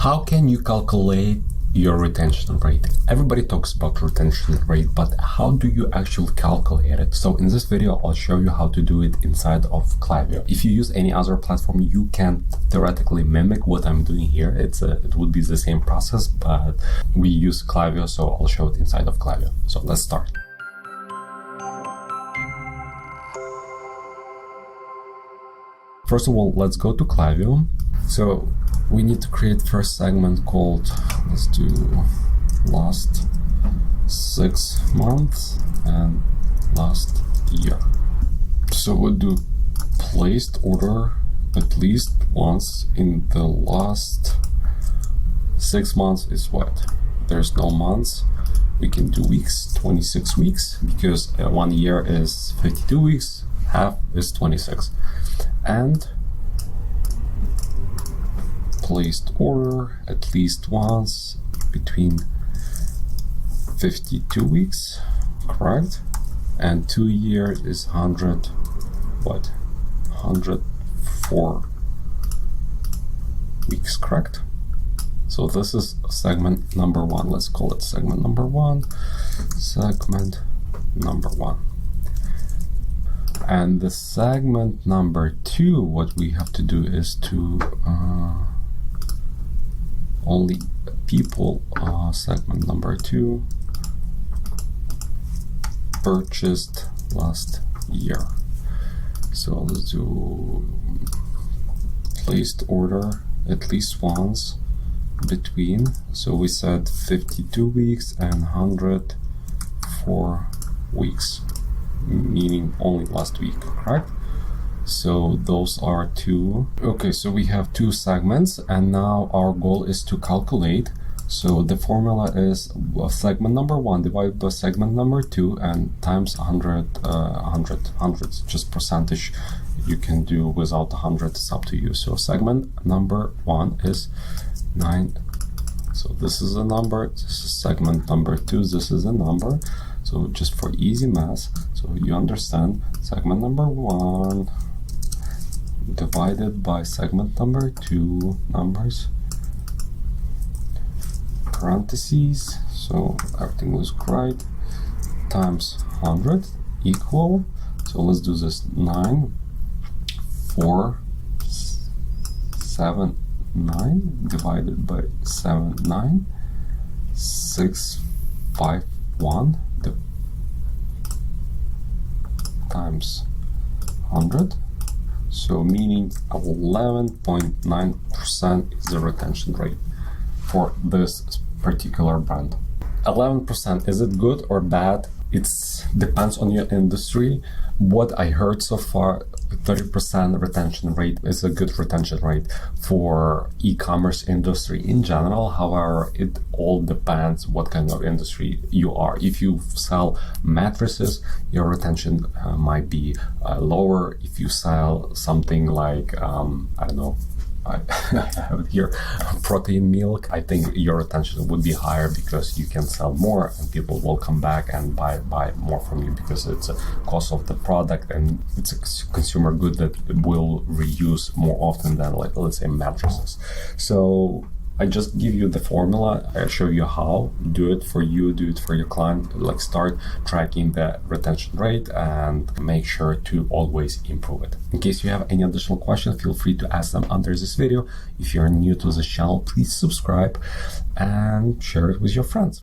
How can you calculate your retention rate? Everybody talks about retention rate, but how do you actually calculate it? So in this video, I'll show you how to do it inside of Klaviyo. If you use any other platform, you can theoretically mimic what I'm doing here. It would be the same process, but we use Klaviyo, so I'll show it inside of Klaviyo. So let's start. First of all, let's go to Klaviyo. So we need to create first segment called, let's do last 6 months and last year. So we'll do placed order at least once in the last 6 months is what? There's no months. We can do weeks, 26 weeks, because 1 year is 52 weeks, half is 26. And placed order at least once between 52 weeks, correct? And 2 years is 100, what? 104 weeks, correct? So this is segment number 1. Let's call it segment number 1. Segment number 1. And the segment number 2, what we have to do is to only people, segment number 2, purchased last year. So let's do placed order at least once between, so we said 52 weeks and 104 weeks, meaning only last week, correct? So those are 2. Okay, so we have 2 segments, and now our goal is to calculate. So the formula is segment number 1 divided by segment number 2 and times 100, 100, just percentage. You can do without 100, it's up to you. So segment number 1 is 9. So this is a number, this is segment number 2, this is a number. So just for easy math, so you understand, segment number 1 divided by segment number 2, numbers, parentheses, so everything was right, times 100 equal, so let's do this, 9, 4, 7, 9 divided by 7, 9, 6, 5, 1 times 100, so meaning 11.9% is the retention rate for this particular brand. 11%, is it good or bad? It depends on your industry. What I heard so far, 30% retention rate is a good retention rate for e-commerce industry in general. However, it all depends what kind of industry you are. If you sell mattresses, your retention might be lower. If you sell something like, I don't know, I have it here, protein milk, I think your retention would be higher because you can sell more and people will come back and buy more from you because it's a cost of the product and it's a consumer good that will reuse more often than, like, let's say, mattresses. So I just give you the formula. I show you how. Do it for you, do it for your client. Like, start tracking the retention rate and make sure to always improve it. In case you have any additional questions, feel free to ask them under this video. If you're new to this channel, please subscribe and share it with your friends.